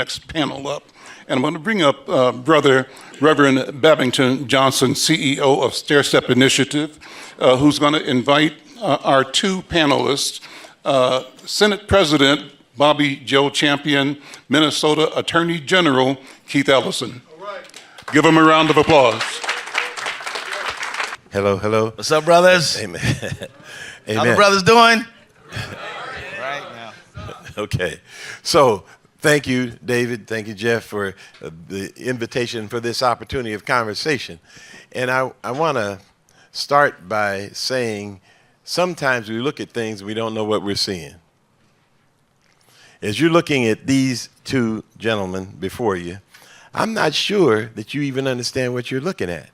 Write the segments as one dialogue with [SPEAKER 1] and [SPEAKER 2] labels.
[SPEAKER 1] next panel up. And I'm going to bring up Brother Reverend Babington Johnson, CEO of Stair Step Initiative, who's going to invite our two panelists, Senate President Bobby Joe Champion, Minnesota Attorney General Keith Ellison. All right. Give them a round of applause.
[SPEAKER 2] Hello, hello.
[SPEAKER 3] What's up, brothers?
[SPEAKER 2] Amen. Amen.
[SPEAKER 3] How the brothers doing?
[SPEAKER 2] Right now. Okay. So, thank you, David. Thank you, Jeff, for the invitation for this opportunity of conversation. And I want to start by saying sometimes we look at things and we don't know what we're seeing. As you're looking at these two gentlemen before you, I'm not sure that you even understand what you're looking at.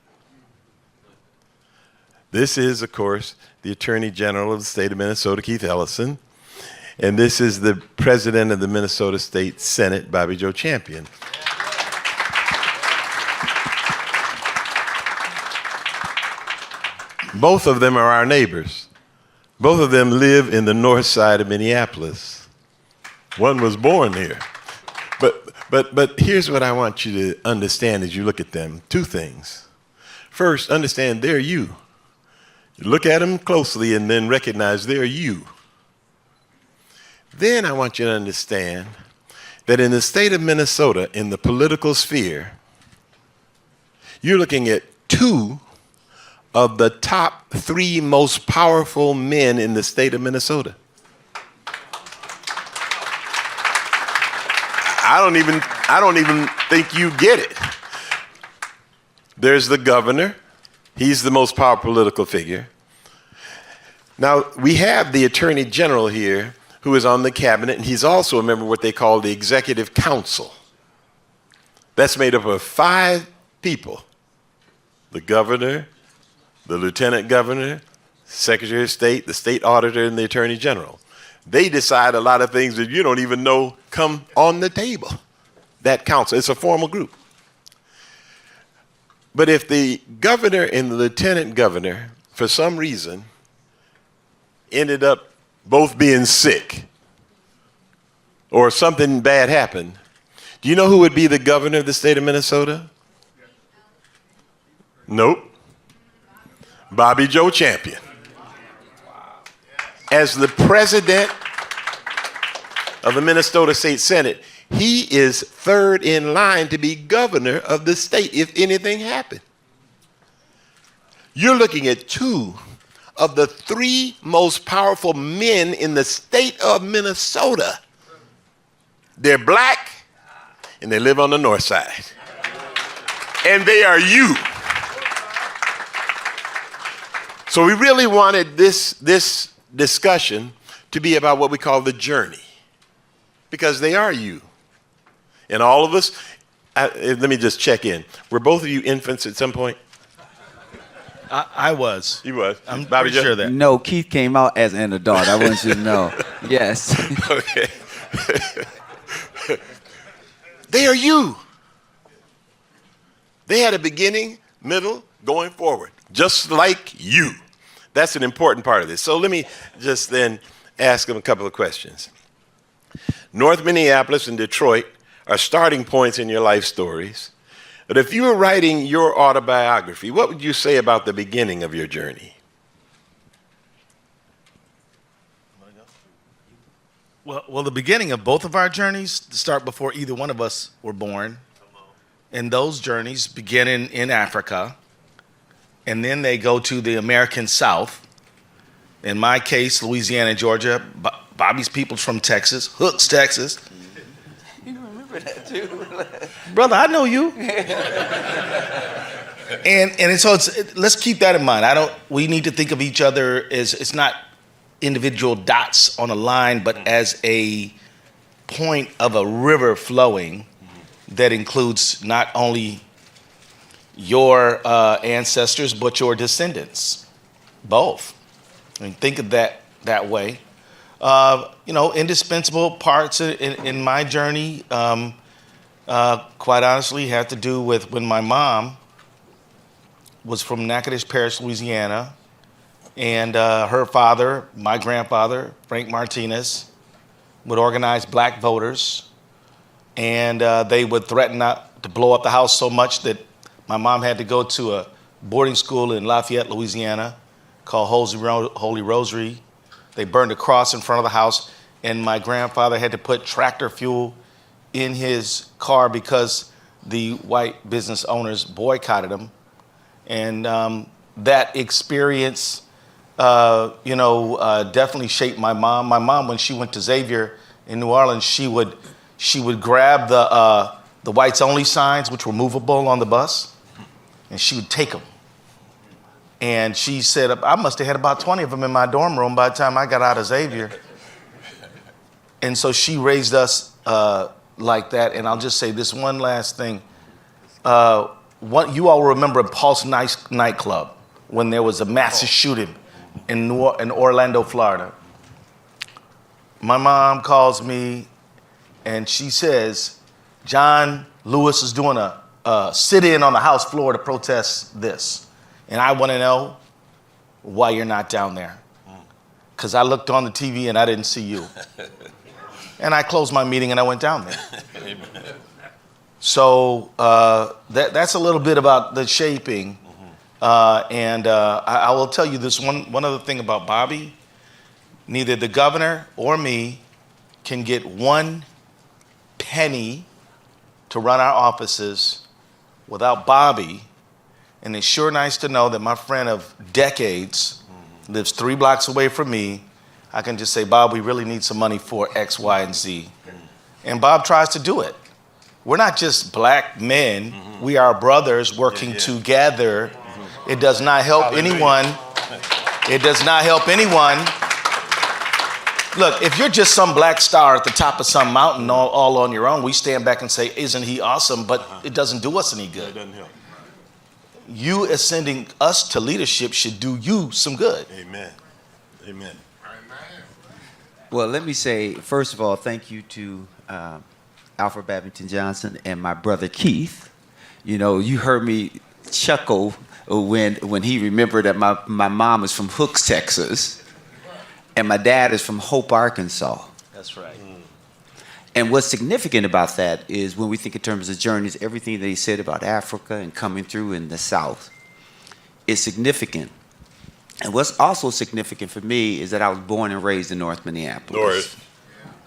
[SPEAKER 2] This is, of course, the Attorney General of the state of Minnesota, Keith Ellison, and this is the President of the Minnesota State Senate, Bobby Joe Champion. Both of them are our neighbors. Both of them live in the north side of Minneapolis. One was born here. But here's what I want you to understand as you look at them. Two things. First, understand they're you. Look at them closely and then recognize they're you. Then I want you to understand that in the state of Minnesota, in the political sphere, you're looking at two of the top three most powerful men in the state of Minnesota. I don't even think you get it. There's the governor. He's the most powerful political figure. Now, we have the Attorney General here who is on the cabinet, and he's also a member of what they call the Executive Council. That's made up of 5 people: the governor, the lieutenant governor, Secretary of State, the state auditor, and the Attorney General. They decide a lot of things that you don't even know come on the table. That council, it's a formal group. But if the governor and the lieutenant governor, for some reason, ended up both being sick or something bad happened, do you know who would be the governor of the state of Minnesota? Nope. Bobby Joe Champion. As the president of the Minnesota State Senate, he is third in line to be governor of the state if anything happened. You're looking at 2 of the 3 most powerful men in the state of Minnesota. They're black and they live on the north side. And they are you. So we really wanted this discussion to be about what we call the journey, because they are you. And all of us, let me just check in. Were both of you infants at some point?
[SPEAKER 3] I was.
[SPEAKER 2] You was?
[SPEAKER 3] I'm
[SPEAKER 2] Bobby
[SPEAKER 3] pretty sure that.
[SPEAKER 4] No, Keith came out as an adult. I want you to know. Yes.
[SPEAKER 2] Okay. They are you. They had a beginning, middle, going forward, just like you. That's an important part of this. So let me just then ask them a couple of questions. North Minneapolis and Detroit are starting points in your life stories. But if you were writing your autobiography, what would you say about the beginning of your journey?
[SPEAKER 3] Well, the beginning of both of our journeys start before either one of us were born. And those journeys begin in Africa. And then they go to the American South. In my case, Louisiana and Georgia. Bobby's people's from Texas, Hooks, Texas.
[SPEAKER 4] You remember that too.
[SPEAKER 3] Brother, I know you. and so let's keep that in mind. We need to think of each other as, it's not individual dots on a line, but as a point of a river flowing that includes not only your ancestors, but your descendants, both. I mean, think of that way. Indispensable parts in my journey, quite honestly, had to do with when my mom was from Natchitoches Parish, Louisiana, and her father, my grandfather, Frank Martinez, would organize black voters And they would threaten not to blow up the house so much that my mom had to go to a boarding school in Lafayette, Louisiana, called Holy Rosary. They burned a cross in front of the house, and my grandfather had to put tractor fuel in his car because the white business owners boycotted him. And that experience, definitely shaped my mom. My mom, when she went to Xavier in New Orleans, she would grab the whites only signs, which were movable on the bus, and she would take them. And she said, I must have had about 20 of them in my dorm room by the time I got out of Xavier. And so she raised us like that. And I'll just say this one last thing. You all remember Pulse nightclub when there was a massive shooting in Orlando, Florida. My mom calls me and she says, John Lewis is doing a sit-in on the House floor to protest this. And I want to know why you're not down there. Because I looked on the TV and I didn't see you. And I closed my meeting and I went down there. So that's a little bit about the shaping. I will tell you this one other thing about Bobby. Neither the governor or me can get 1 penny to run our offices without Bobby. And it's sure nice to know that my friend of decades lives 3 blocks away from me. I can just say, Bob, we really need some money for X, Y, and Z. And Bob tries to do it. We're not just black men. We are brothers working together. It does not help anyone. It does not help anyone. Look, if you're just some black star at the top of some mountain all on your own, we stand back and say, isn't he awesome? But it doesn't do us any good. It doesn't help. You ascending us to leadership should do you some good.
[SPEAKER 2] Amen. Amen.
[SPEAKER 4] Well, let me say, first of all, thank you to Alfred Babington Johnson and my brother Keith. You heard me chuckle when he remembered that my mom is from Hooks, Texas, and my dad is from Hope, Arkansas.
[SPEAKER 3] That's right.
[SPEAKER 4] And what's significant about that is when we think in terms of journeys, everything that he said about Africa and coming through in the South is significant. And what's also significant for me is that I was born and raised in North Minneapolis.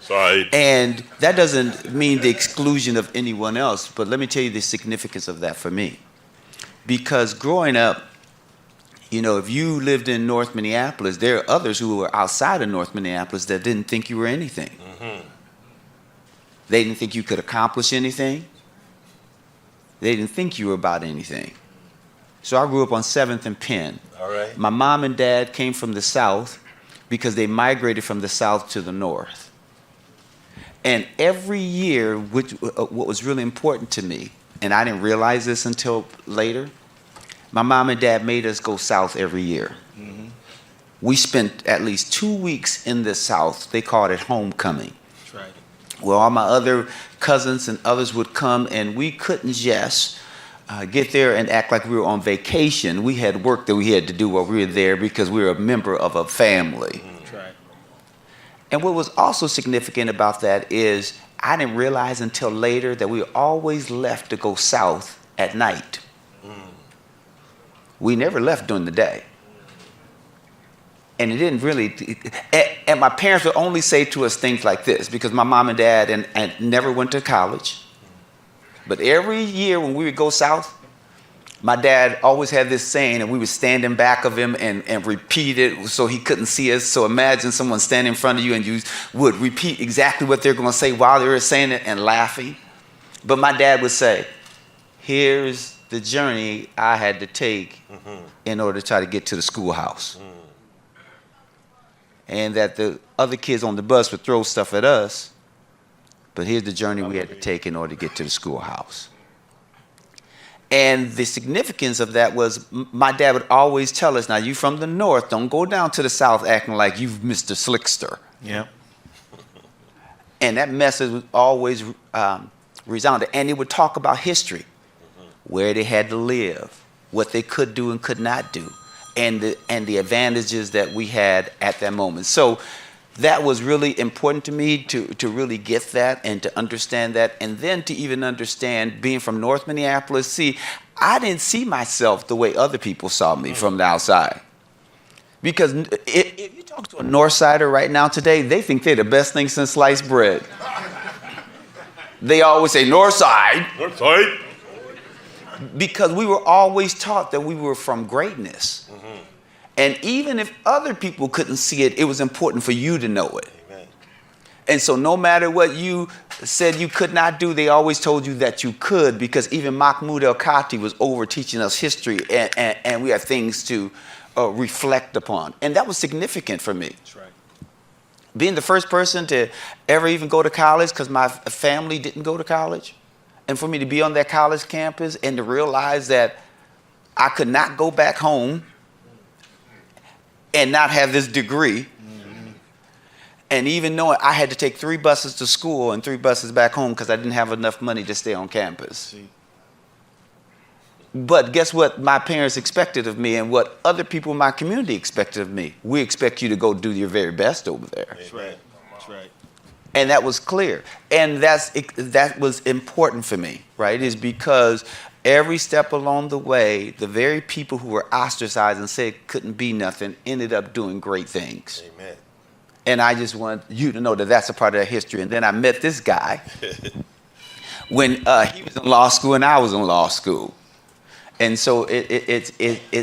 [SPEAKER 2] Sorry.
[SPEAKER 4] And that doesn't mean the exclusion of anyone else, but let me tell you the significance of that for me. Because growing up, if you lived in North Minneapolis, there are others who were outside of North Minneapolis that didn't think you were anything. Mm-hmm. They didn't think you could accomplish anything. They didn't think you were about anything. So I grew up on 7th and Penn.
[SPEAKER 2] All right.
[SPEAKER 4] My mom and dad came from the South because they migrated from the South to the North. And every year, what was really important to me, and I didn't realize this until later, my mom and dad made us go south every year. Mm-hmm. We spent at least 2 weeks in the South. They called it homecoming.
[SPEAKER 3] That's right.
[SPEAKER 4] Well, all my other cousins and others would come, and we couldn't just get there and act like we were on vacation. We had work that we had to do while we were there because we were a member of a family.
[SPEAKER 3] That's right.
[SPEAKER 4] And what was also significant about that is I didn't realize until later that we always left to go south at night. We never left during the day. And it didn't really, and my parents would only say to us things like this, because my mom and dad and never went to college. But every year when we would go south, my dad always had this saying, and we would stand in back of him and repeat it so he couldn't see us. So imagine someone standing in front of you and you would repeat exactly what they're going to say while they were saying it and laughing. But my dad would say, here's the journey I had to take in order to try to get to the schoolhouse. And that the other kids on the bus would throw stuff at us, but here's the journey we had to take in order to get to the schoolhouse. And the significance of that was my dad would always tell us, now you from the North, don't go down to the South acting like you Mr. Slickster.
[SPEAKER 3] Yeah.
[SPEAKER 4] And that message was always resounded. And it would talk about history, where they had to live, what they could do and could not do, and the advantages that we had at that moment. So that was really important to me to really get that and to understand that, and then to even understand being from North Minneapolis. See, I didn't see myself the way other people saw me from the outside. Because if you talk to a North Sider right now today, they think they're the best thing since sliced bread. They always say, North Side.
[SPEAKER 2] North Side.
[SPEAKER 4] Because we were always taught that we were from greatness. Mm-hmm. And even if other people couldn't see it, it was important for you to know it.
[SPEAKER 2] Amen.
[SPEAKER 4] And so no matter what you said you could not do, they always told you that you could, because even Mahmoud El-Kati was over teaching us history, and we had things to reflect upon. And that was significant for me.
[SPEAKER 3] That's right.
[SPEAKER 4] Being the first person to ever even go to college, because my family didn't go to college. And for me to be on that college campus and to realize that I could not go back home and not have this degree. Mm-hmm. And even knowing I had to take 3 buses to school and 3 buses back home because I didn't have enough money to stay on campus.
[SPEAKER 3] See.
[SPEAKER 4] But guess what my parents expected of me and what other people in my community expected of me? We expect you to go do your very best over there.
[SPEAKER 3] That's right. That's right.
[SPEAKER 4] And that was clear. And that was important for me, right? Is because every step along the way, the very people who were ostracized and said couldn't be nothing ended up doing great things.
[SPEAKER 2] Amen.
[SPEAKER 4] And I just want you to know that that's a part of that history. And then I met this guy when he was in law school and I was in law school. And so it's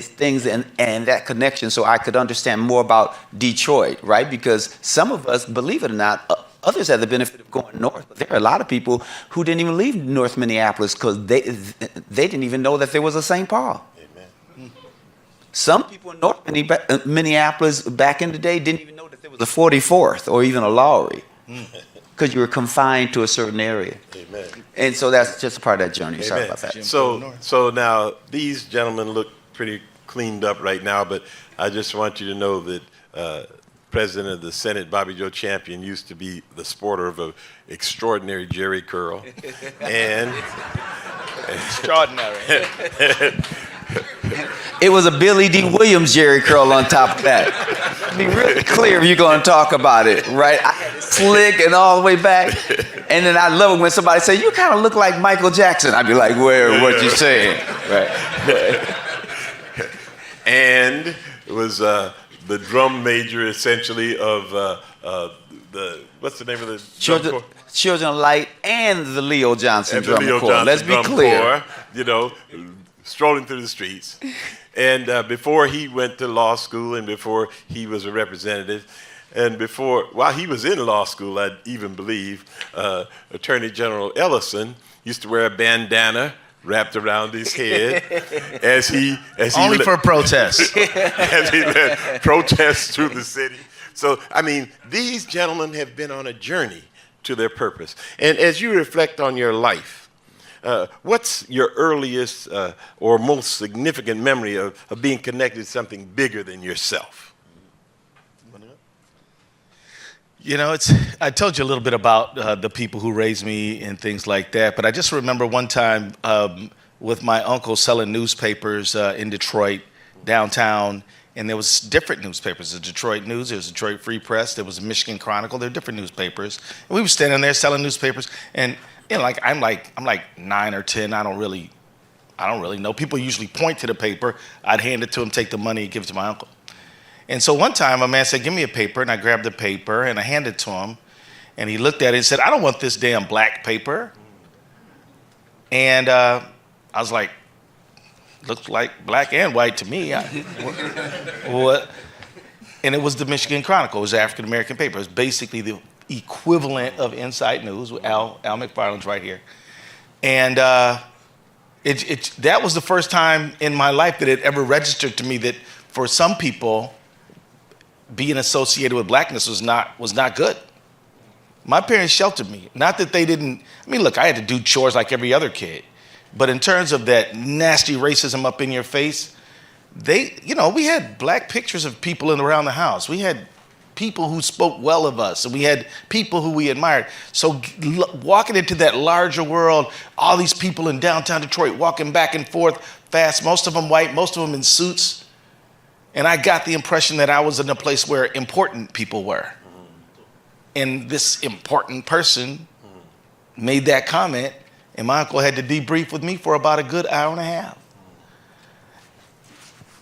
[SPEAKER 4] things and that connection so I could understand more about Detroit, right? Because some of us, believe it or not, others have the benefit of going north. But there are a lot of people who didn't even leave North Minneapolis because they didn't even know that there was a St. Paul.
[SPEAKER 2] Amen.
[SPEAKER 4] Some people in North Minneapolis back in the day didn't even know that there was a 44th or even a Lowry because you were confined to a certain area.
[SPEAKER 2] Amen.
[SPEAKER 4] And so that's just a part of that journey.
[SPEAKER 2] Amen.
[SPEAKER 4] Sorry about that.
[SPEAKER 2] So now these gentlemen look pretty cleaned up right now, but I just want you to know that President of the Senate, Bobby Joe Champion, used to be the sporter of an extraordinary jerry curl. And
[SPEAKER 3] Extraordinary.
[SPEAKER 4] It was a Billy D. Williams jerry curl on top of that. Be really clear if you're going to talk about it, right? I had it slick and all the way back. And then I love it when somebody say, you kind of look like Michael Jackson. I'd be like, where, what you saying? Right.
[SPEAKER 2] And it was the drum major, essentially, of the, what's the name of the
[SPEAKER 4] Children of Light and the Leo Johnson
[SPEAKER 2] and
[SPEAKER 4] Drum
[SPEAKER 2] Leo
[SPEAKER 4] Corps.
[SPEAKER 2] Johnson
[SPEAKER 4] Let's be
[SPEAKER 2] Drum
[SPEAKER 4] clear.
[SPEAKER 2] Corps, you know, strolling through the streets. And before he went to law school and before he was a representative, and while he was in law school, I even believe, Attorney General Ellison used to wear a bandana wrapped around his head as he
[SPEAKER 3] Only for protests.
[SPEAKER 2] as he led protests through the city. So, I mean, these gentlemen have been on a journey to their purpose. And as you reflect on your life, what's your earliest or most significant memory of being connected to something bigger than yourself?
[SPEAKER 3] You know, I told you a little bit about the people who raised me and things like that, but I just remember one time with my uncle selling newspapers in Detroit, downtown, and there was different newspapers. The Detroit News, there was Detroit Free Press, there was the Michigan Chronicle, there were different newspapers. And we were standing there selling newspapers, and you know, I'm like 9 or 10, I don't really know. People usually point to the paper, I'd hand it to him, take the money, give it to my uncle. And so one time a man said, give me a paper, and I grabbed the paper and I handed it to him, and he looked at it and said, I don't want this damn black paper. And I was like, looks like black and white to me. What? And it was the Michigan Chronicle. It was an African-American paper. It was basically the equivalent of Insight News. Al McFarlane's right here. And that was the first time in my life that it ever registered to me that for some people, being associated with blackness was not good. My parents sheltered me. Not that they didn't, I mean, look, I had to do chores like every other kid. But in terms of that nasty racism up in your face, we had black pictures of people around the house. We had people who spoke well of us, and we had people who we admired. So walking into that larger world, all these people in downtown Detroit walking back and forth fast, most of them white, most of them in suits. And I got the impression that I was in a place where important people were. And this important person made that comment, and my uncle had to debrief with me for about a good hour and a half.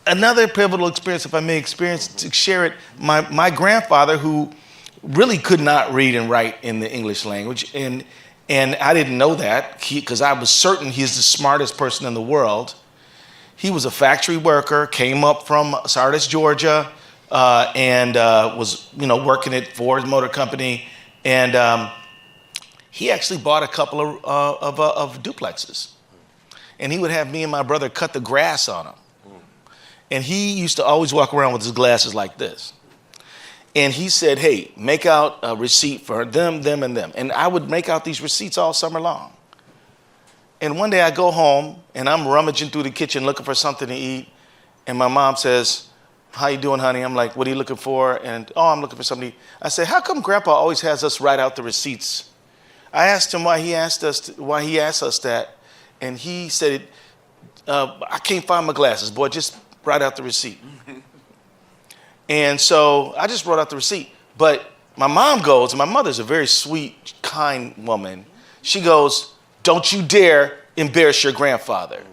[SPEAKER 3] Another pivotal experience, if I may to share it, my grandfather, who really could not read and write in the English language, and I didn't know that, because I was certain he's the smartest person in the world. He was a factory worker, came up from Sardis, Georgia, and was working at Ford's Motor Company, and he actually bought a couple of duplexes, and he would have me and my brother cut the grass on them. And he used to always walk around with his glasses like this. And he said, hey, make out a receipt for them, and them. And I would make out these receipts all summer long. And one day I go home, and I'm rummaging through the kitchen looking for something to eat. And my mom says, how you doing, honey? I'm like, what are you looking for? And, oh, I'm looking for something to eat. I said, how come Grandpa always has us write out the receipts? I asked him why he asked us that. And he said, I can't find my glasses, boy, just write out the receipt. And so I just wrote out the receipt. But my mom goes, and my mother's a very sweet, kind woman. She goes, don't you dare embarrass your grandfather.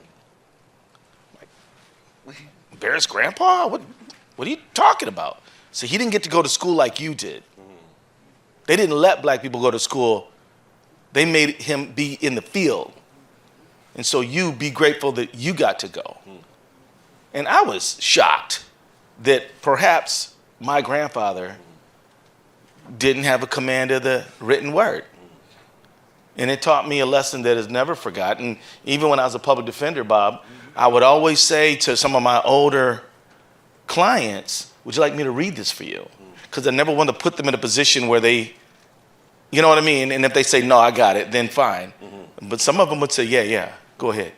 [SPEAKER 3] Like, embarrass Grandpa? What are you talking about? So he didn't get to go to school like you did. They didn't let black people go to school. They made him be in the field. And so you be grateful that you got to go. And I was shocked that perhaps my grandfather didn't have a command of the written word. And it taught me a lesson that is never forgotten. Even when I was a public defender, Bob, I would always say to some of my older clients, would you like me to read this for you? Because I never wanted to put them in a position where they, you know what I mean? And if they say, no, I got it, then fine. But some of them would say, yeah, go ahead.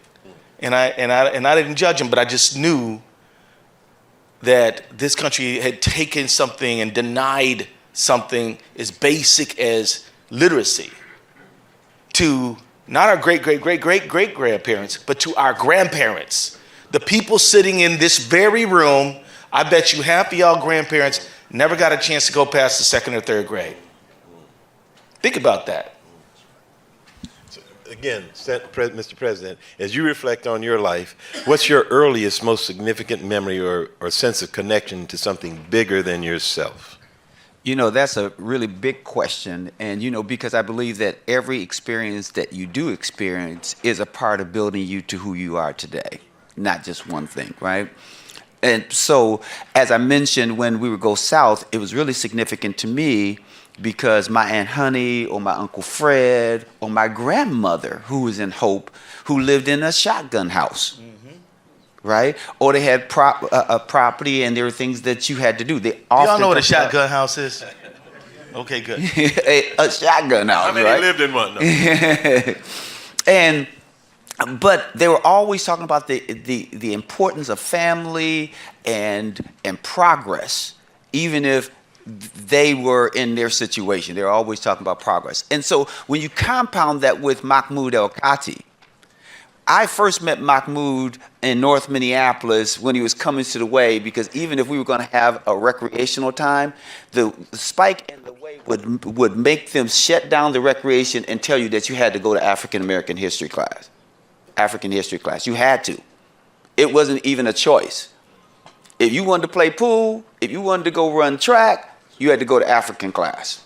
[SPEAKER 3] And I didn't judge them, but I just knew that this country had taken something and denied something as basic as literacy to not our great-great-great-great-great-grandparents, but to our grandparents. The people sitting in this very room, I bet you half of y'all grandparents never got a chance to go past the second or third grade. Think about that.
[SPEAKER 2] Again, Mr. President, as you reflect on your life, what's your earliest, most significant memory or sense of connection to something bigger than yourself?
[SPEAKER 4] That's a really big question. And, because I believe that every experience that you do experience is a part of building you to who you are today, not just one thing, right? And so, as I mentioned, when we would go south, it was really significant to me because my Aunt Honey or my Uncle Fred or my grandmother, who was in Hope, who lived in a shotgun house, right? Or they had a property and there were things that you had to do. They often
[SPEAKER 3] y'all know what a shotgun house is? Okay, good.
[SPEAKER 4] a shotgun house,
[SPEAKER 2] How many
[SPEAKER 4] right?
[SPEAKER 2] lived in one? No.
[SPEAKER 4] But they were always talking about the importance of family and progress, even if they were in their situation. They were always talking about progress. And so when you compound that with Mahmoud El-Kati, I first met Mahmoud in North Minneapolis when he was coming to the Way, because even if we were going to have a recreational time, the spike in the Way would make them shut down the recreation and tell you that you had to go to African American history class. African history class. You had to. It wasn't even a choice. If you wanted to play pool, if you wanted to go run track, you had to go to African class.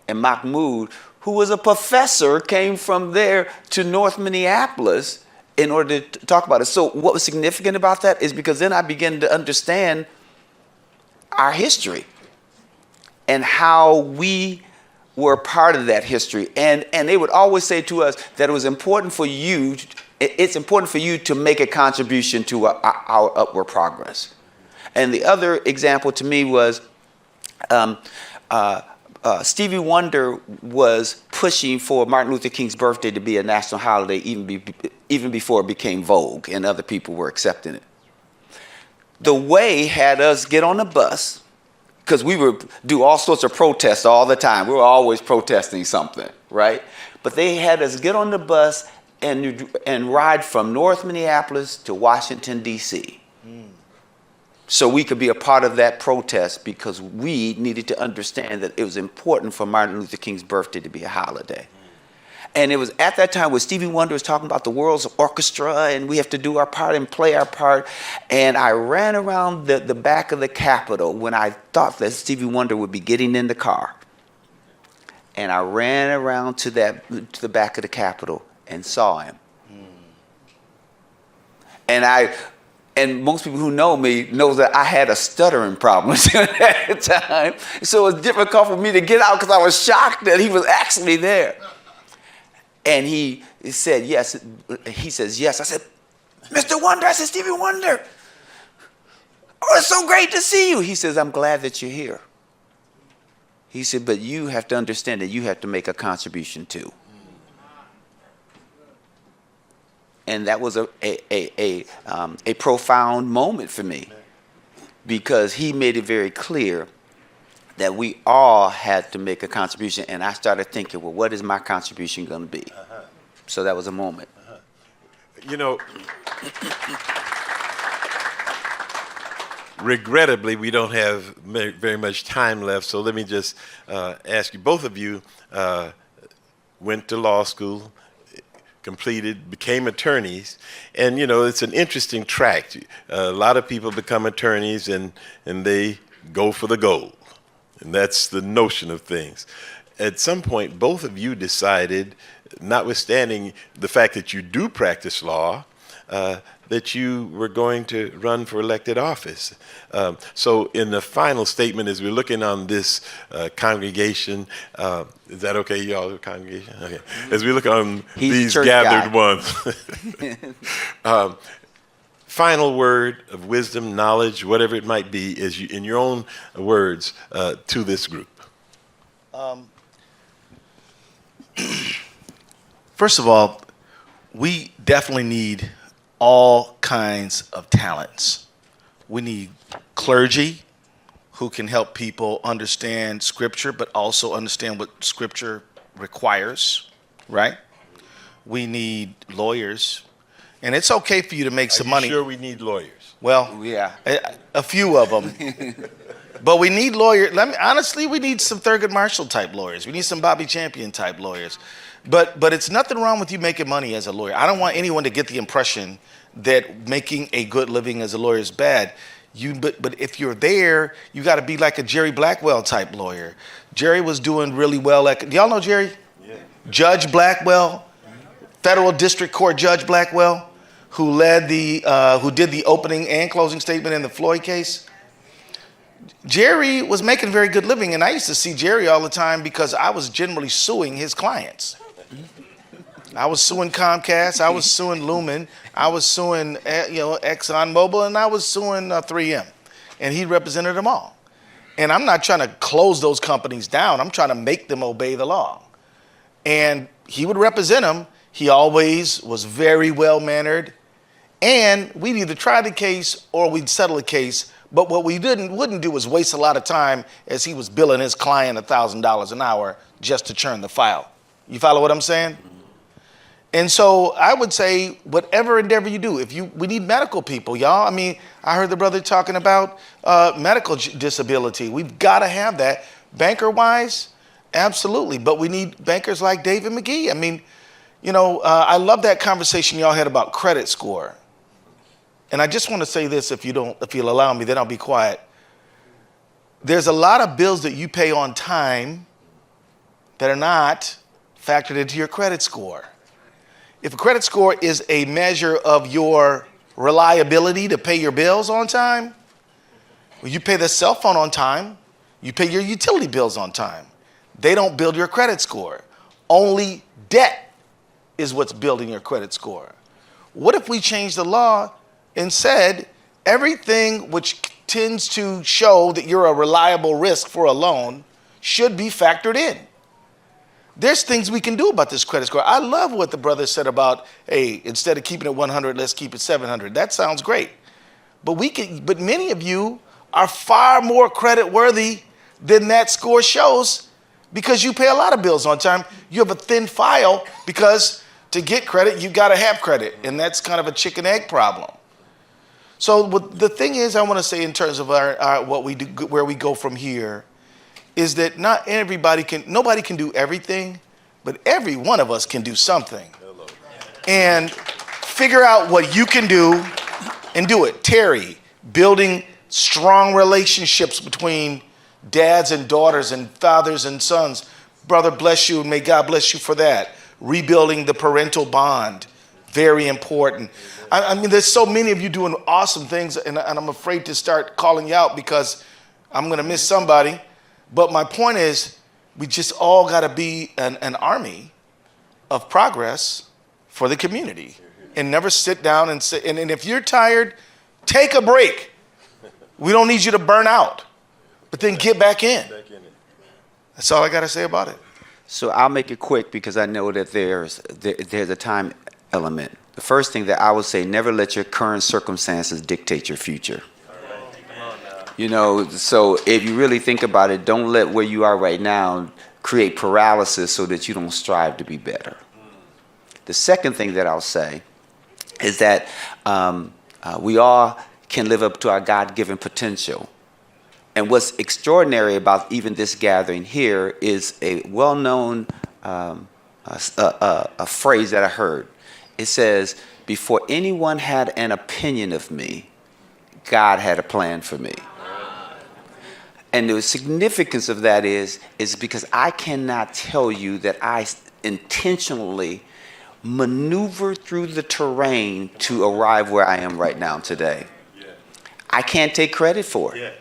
[SPEAKER 4] And Mahmoud, who was a professor, came from there to North Minneapolis in order to talk about it. So what was significant about that is because then I began to understand our history and how we were part of that history. And they would always say to us that it was important for you, it's important for you to make a contribution to our upward progress. And the other example to me was Stevie Wonder was pushing for Martin Luther King's birthday to be a national holiday even before it became Vogue and other people were accepting it. The Way had us get on a bus, because we would do all sorts of protests all the time. We were always protesting something, right? But they had us get on the bus and ride from North Minneapolis to Washington, D.C. so we could be a part of that protest, because we needed to understand that it was important for Martin Luther King's birthday to be a holiday. And it was at that time when Stevie Wonder was talking about the world's orchestra and we have to do our part and play our part. And I ran around the back of the Capitol when I thought that Stevie Wonder would be getting in the car. And I ran around to the back of the Capitol and saw him. And most people who know me know that I had a stuttering problem at the time. So it was difficult for me to get out because I was shocked that he was actually there. And he said, yes. He says, yes. I said, Mr. Wonder. I said, Stevie Wonder. Oh, it's so great to see you. He says, I'm glad that you're here. He said, but you have to understand that you have to make a contribution too. And that was a profound moment for me, because he made it very clear that we all had to make a contribution. And I started thinking, well, what is my contribution going to be? So that was a moment.
[SPEAKER 2] You know, regrettably, we don't have very much time left. So let me just ask you, both of you went to law school, completed, became attorneys, and you know, it's an interesting track. A lot of people become attorneys and they go for the gold. And that's the notion of things. At some point, both of you decided, notwithstanding the fact that you do practice law, that you were going to run for elected office. So in the final statement, as we're looking on this congregation, is that okay, y'all, congregation? Okay. As we look on these gathered ones, final word of wisdom, knowledge, whatever it might be, is in your own words to this group.
[SPEAKER 3] First of all, we definitely need all kinds of talents. We need clergy who can help people understand Scripture, but also understand what Scripture requires, right? We need lawyers. And it's okay for you to make some money.
[SPEAKER 2] Sure, we need lawyers.
[SPEAKER 3] Well,
[SPEAKER 4] Yeah.
[SPEAKER 3] a few of them. But we need lawyers. Honestly, we need some Thurgood Marshall type lawyers. We need some Bobby Champion type lawyers. But it's nothing wrong with you making money as a lawyer. I don't want anyone to get the impression that making a good living as a lawyer is bad. But if you're there, you got to be like a Jerry Blackwell type lawyer. Jerry was doing really well. Do y'all know Jerry? Yeah. Judge Blackwell, Federal District Court Judge Blackwell, who did the opening and closing statement in the Floyd case. Jerry was making a very good living, and I used to see Jerry all the time because I was generally suing his clients. I was suing Comcast, I was suing Lumen, I was suing ExxonMobil, and I was suing 3M, and he represented them all. And I'm not trying to close those companies down. I'm trying to make them obey the law. And he would represent them. He always was very well-mannered. And we'd either try the case or we'd settle the case. But what we wouldn't do was waste a lot of time as he was billing his client $1,000 an hour just to churn the file. You follow what I'm saying? And so I would say whatever endeavor you do, we need medical people, y'all. I mean, I heard the brother talking about medical disability. We've got to have that. Banker-wise, absolutely. But we need bankers like David McGee. I mean, I love that conversation y'all had about credit score. And I just want to say this, if you'll allow me, then I'll be quiet. There's a lot of bills that you pay on time that are not factored into your credit score. If a credit score is a measure of your reliability to pay your bills on time, well, you pay the cell phone on time, you pay your utility bills on time. They don't build your credit score. Only debt is what's building your credit score. What if we changed the law and said everything which tends to show that you're a reliable risk for a loan should be factored in? There's things we can do about this credit score. I love what the brother said about, hey, instead of keeping it 100, let's keep it 700. That sounds great. But many of you are far more credit worthy than that score shows because you pay a lot of bills on time. You have a thin file because to get credit, you got to have credit. And that's kind of a chicken egg problem. So the thing is, I want to say in terms of our what we do, where we go from here, is that nobody can do everything, but every one of us can do something. And figure out what you can do and do it. Terry, building strong relationships between dads and daughters and fathers and sons. Brother, bless you, and may God bless you for that. Rebuilding the parental bond, very important. I mean, there's so many of you doing awesome things, and I'm afraid to start calling you out because I'm going to miss somebody. But my point is, we just all got to be an army of progress for the community, and never sit down and say, and if you're tired, take a break. We don't need you to burn out, but then get back in. That's all I got to say about it.
[SPEAKER 4] So I'll make it quick because I know that there's a time element. The first thing that I would say, never let your current circumstances dictate your future. You know, so if you really think about it, don't let where you are right now create paralysis so that you don't strive to be better. The second thing that I'll say is that we all can live up to our God-given potential. And what's extraordinary about even this gathering here is a well-known a phrase that I heard. It says, before anyone had an opinion of me, God had a plan for me. And the significance of that is because I cannot tell you that I intentionally maneuvered through the terrain to arrive where I am right now today. I can't take credit for it.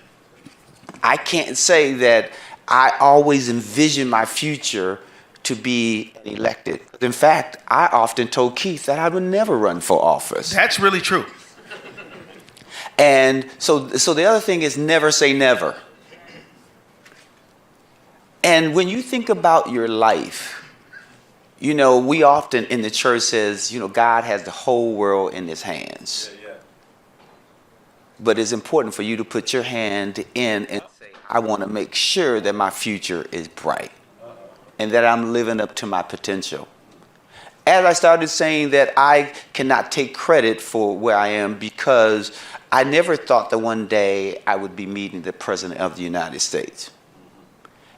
[SPEAKER 4] I can't say that I always envisioned my future to be elected. In fact, I often told Keith that I would never run for office.
[SPEAKER 3] That's really true.
[SPEAKER 4] And so the other thing is never say never. And when you think about your life, you know, we often in the church says, you know, God has the whole world in his hands. But it's important for you to put your hand in and say, I want to make sure that my future is bright and that I'm living up to my potential. As I started saying that I cannot take credit for where I am because I never thought that one day I would be meeting the President of the United States.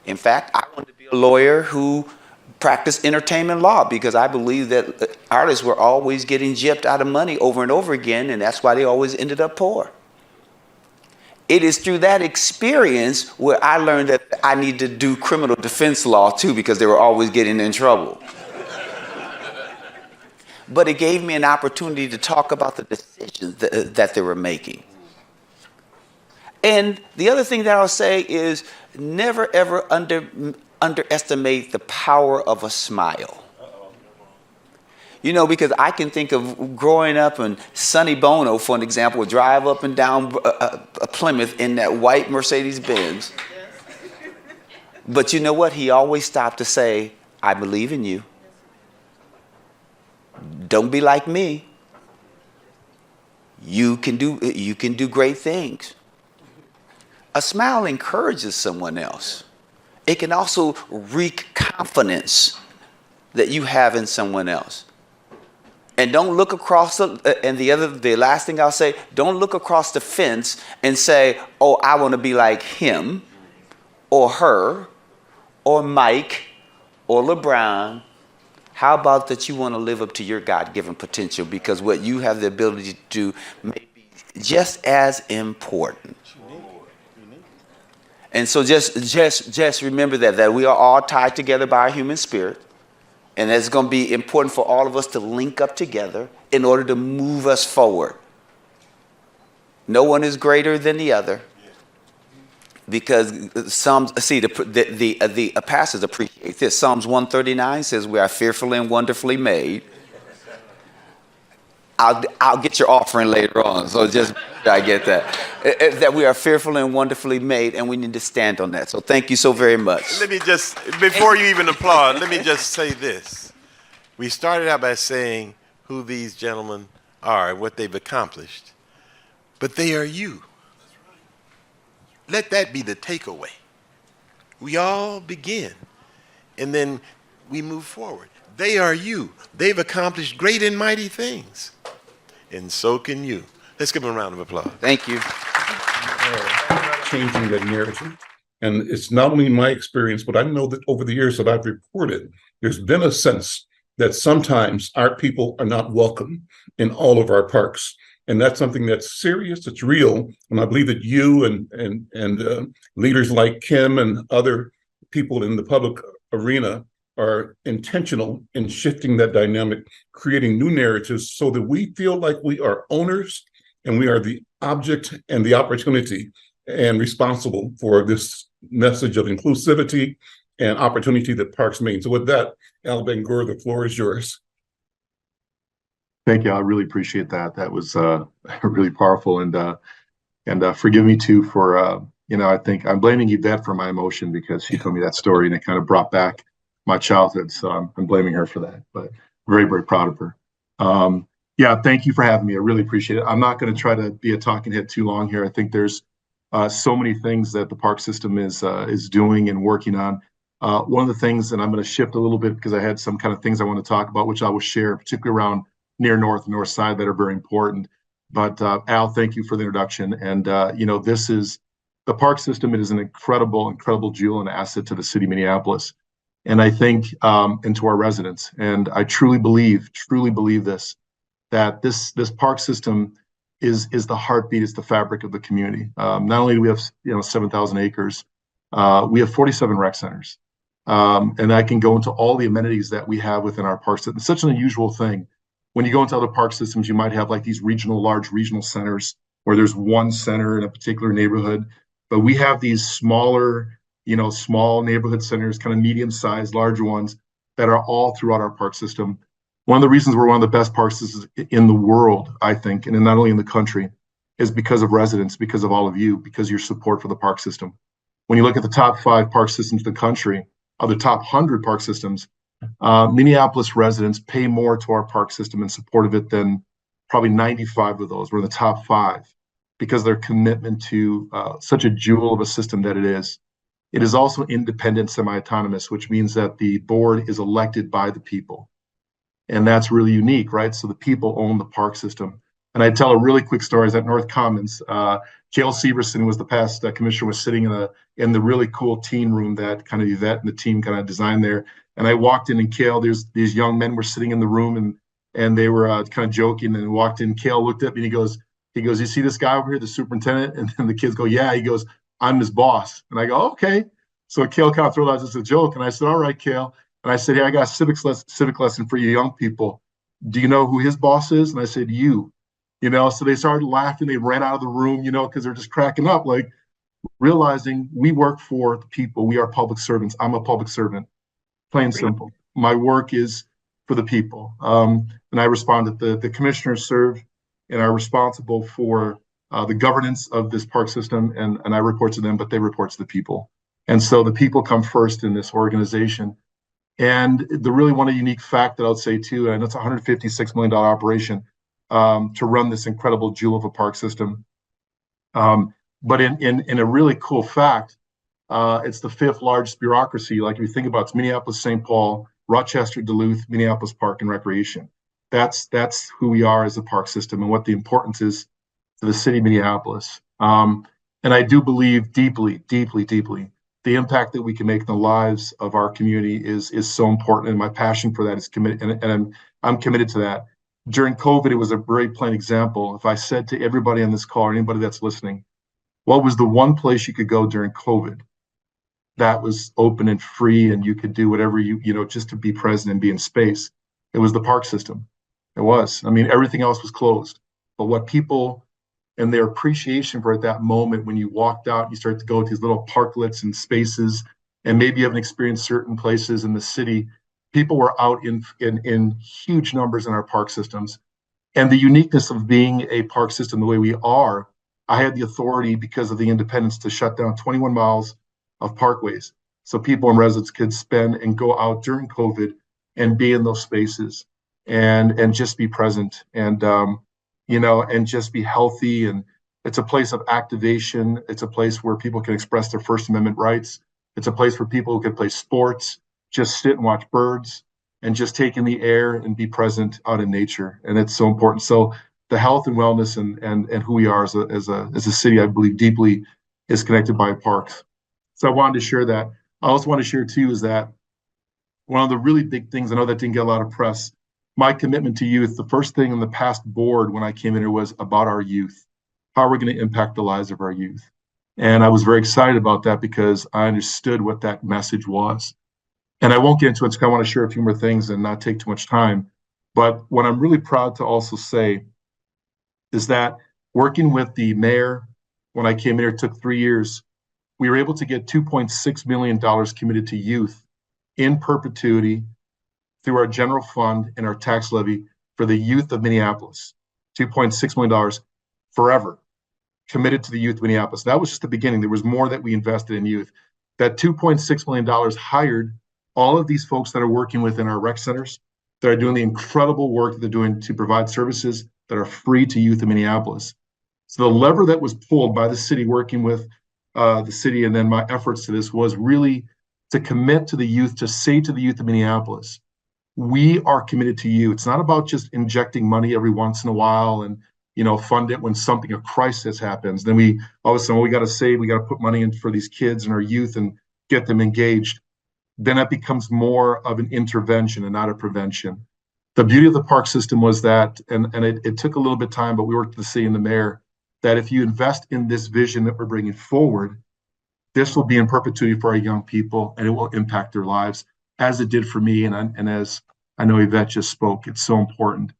[SPEAKER 4] In fact, I wanted to be a lawyer who practiced entertainment law because I believe that artists were always getting gypped out of money over and over again, and that's why they always ended up poor. It is through that experience where I learned that I need to do criminal defense law too because they were always getting in trouble. But it gave me an opportunity to talk about the decisions that they were making. And the other thing that I'll say is never ever underestimate the power of a smile. You know, because I can think of growing up and Sonny Bono, for an example, would drive up and down Plymouth in that white Mercedes-Benz. But you know what? He always stopped to say, I believe in you. Don't be like me. You can do great things. A smile encourages someone else. It can also wreak confidence that you have in someone else. And don't look across the last thing I'll say, don't look across the fence and say, oh, I want to be like him or her or Mike or LeBron. How about that you want to live up to your God-given potential because what you have the ability to do may be just as important. And so just remember that we are all tied together by our human spirit. And it's going to be important for all of us to link up together in order to move us forward. No one is greater than the other. Because the pastors appreciate this. Psalms 139 says we are fearfully and wonderfully made. I'll get your offering later on, so just I get that. That we are fearfully and wonderfully made, and we need to stand on that. So thank you so very much.
[SPEAKER 2] Let me just, before you even applaud, let me just say this. We started out by saying who these gentlemen are and what they've accomplished, but they are you. Let that be the takeaway. We all begin, and then we move forward. They are you. They've accomplished great and mighty things, and so can you. Let's give him a round of applause.
[SPEAKER 4] Thank you.
[SPEAKER 1] Changing that narrative. And it's not only my experience, but I know that over the years that I've reported, there's been a sense that sometimes our people are not welcome in all of our parks. And that's something that's serious, it's real. And I believe that you and leaders like Kim and other people in the public arena are intentional in shifting that dynamic, creating new narratives so that we feel like we are owners and we are the object and the opportunity and responsible for this message of inclusivity and opportunity that parks mean. So with that, Al Bangoura, the floor is yours.
[SPEAKER 5] Thank you. I really appreciate that. That was really powerful, and forgive me too for I think I'm blaming Yvette for my emotion because she told me that story and it kind of brought back my childhood. So I'm blaming her for that, but very, very proud of her. Yeah, thank you for having me. I really appreciate it. I'm not going to try to be a talking head too long here. I think there's so many things that the park system is doing and working on. One of the things, and I'm going to shift a little bit because I had some kind of things I want to talk about, which I will share, particularly around near north and north side that are very important. But Al, thank you for the introduction. And this is the park system. It is an incredible jewel and asset to the city of Minneapolis, and I think and to our residents. And I truly believe this, that this park system is the heartbeat, is the fabric of the community. Not only do we have 7,000 acres, we have 47 rec centers, and I can go into all the amenities that we have within our park system. It's such an unusual thing. When you go into other park systems, you might have like these large regional centers where there's one center in a particular neighborhood, but we have these smaller, small neighborhood centers, kind of medium-sized, larger ones that are all throughout our park system. One of the reasons we're one of the best park systems in the world, I think, and not only in the country, is because of residents, because of all of you, because of your support for the park system. When you look at the top 5 park systems in the country, of the top 100 park systems, Minneapolis residents pay more to our park system in support of it than probably 95 of those. We're in the top 5 because of their commitment to such a jewel of a system that it is. It is also independent, semi-autonomous, which means that the board is elected by the people. And that's really unique, right? So the people own the park system. And I tell a really quick story. Is at North Commons, Gail Severson was the past commissioner, was sitting in the really cool teen room that kind of Yvette and the team kind of designed there. And I walked in, and Kale, these young men were sitting in the room, and they were kind of joking. And walked in, Kale looked at me, and he goes, you see this guy over here, the superintendent? And then the kids go, yeah. He goes, I'm his boss. And I go, okay. So Kale kind of threw out as a joke, and I said, all right, Kale. And I said, hey, I got a civic lesson for you young people. Do you know who his boss is? And I said, you. So they started laughing. They ran out of the room, because they're just cracking up, like realizing we work for the people. We are public servants. I'm a public servant, plain and simple. My work is for the people. And I responded, the commissioners serve and are responsible for the governance of this park system, and I report to them, but they report to the people. And so the people come first in this organization. And the really one unique fact that I would say too, and it's a $156 million operation to run this incredible jewel of a park system. But in a really cool fact, it's the 5th largest bureaucracy. Like if you think about it, it's Minneapolis, St. Paul, Rochester, Duluth, Minneapolis Park and Recreation. That's who we are as a park system and what the importance is to the city of Minneapolis. And I do believe deeply, the impact that we can make in the lives of our community is so important. And my passion for that is committed, and I'm committed to that. During COVID, it was a very plain example. If I said to everybody on this call or anybody that's listening, what was the one place you could go during COVID that was open and free and you could do whatever you just to be present and be in space? It was the park system. It was. I mean, everything else was closed. But what people and their appreciation for at that moment when you walked out, you start to go to these little parklets and spaces, and maybe you haven't experienced certain places in the city. People were out in huge numbers in our park systems. And the uniqueness of being a park system the way we are, I had the authority because of the independence to shut down 21 miles of parkways. So people and residents could spend and go out during COVID and be in those spaces and just be present and just be healthy. And it's a place of activation. It's a place where people can express their First Amendment rights. It's a place where people can play sports, just sit and watch birds, and just take in the air and be present out in nature. And it's so important. So the health and wellness and who we are as a city, I believe deeply is connected by parks. So I wanted to share that. I also want to share too is that one of the really big things, I know that didn't get a lot of press, my commitment to youth, the first thing in the past board when I came in here was about our youth. How are we going to impact the lives of our youth? And I was very excited about that because I understood what that message was. And I won't get into it, so I want to share a few more things and not take too much time. But what I'm really proud to also say is that working with the mayor, when I came in here, it took 3 years, we were able to get $2.6 million committed to youth in perpetuity through our general fund and our tax levy for the youth of Minneapolis. $2.6 million forever committed to the youth of Minneapolis. That was just the beginning. There was more that we invested in youth. That $2.6 million hired all of these folks that are working within our rec centers, that are doing the incredible work that they're doing to provide services that are free to youth in Minneapolis. So the lever that was pulled by the city, working with the city, and then my efforts to this was really to commit to the youth, to say to the youth of Minneapolis, we are committed to you. It's not about just injecting money every once in a while and fund it when something, a crisis happens. Then we all of a sudden, well, we got to save, we got to put money in for these kids and our youth and get them engaged. Then it becomes more of an intervention and not a prevention. The beauty of the park system was that, and it took a little bit of time, but we worked with the city and the mayor, that if you invest in this vision that we're bringing forward, this will be in perpetuity for our young people and it will impact their lives as it did for me. And as I know Yvette just spoke, it's so important.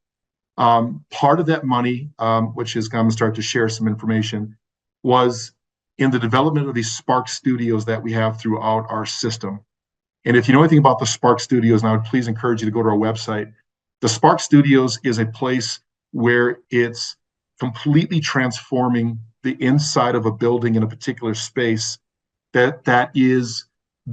[SPEAKER 5] Part of that money, which is going to start to share some information, was in the development of these Spark Studios that we have throughout our system. And if you know anything about the Spark Studios, and I would please encourage you to go to our website. The Spark Studios is a place where it's completely transforming the inside of a building in a particular space that is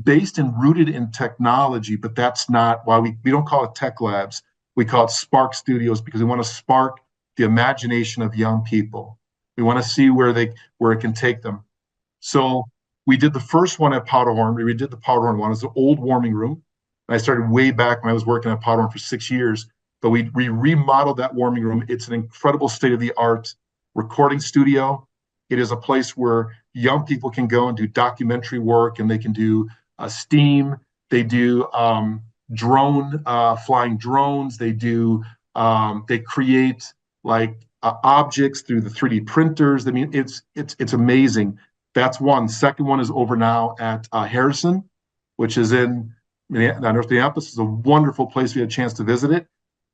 [SPEAKER 5] based and rooted in technology, but that's not why we don't call it tech labs. We call it Spark Studios because we want to spark the imagination of young people. We want to see where it can take them. So we did the first one at Powderhorn. We redid the Powderhorn one. It's an old warming room. I started way back when I was working at Powderhorn for 6 years, but we remodeled that warming room. It's an incredible state-of-the-art recording studio. It is a place where young people can go and do documentary work, and they can do STEAM. They do flying drones. They create objects through the 3D printers. I mean, it's amazing. That's one. Second one is over now at Harrison, which is in North Minneapolis. It's a wonderful place. We had a chance to visit it.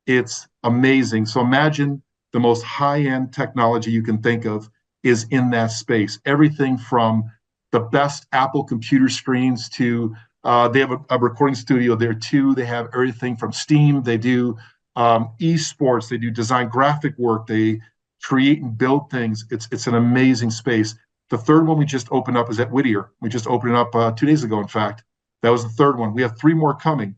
[SPEAKER 5] It's amazing. So imagine the most high-end technology you can think of is in that space. Everything from the best Apple computer screens to they have a recording studio there too. They have everything from STEAM. They do esports. They do design graphic work. They create and build things. It's an amazing space. The third one we just opened up is at Whittier. We just opened it up 2 days ago, in fact. That was the third one. We have 3 more coming.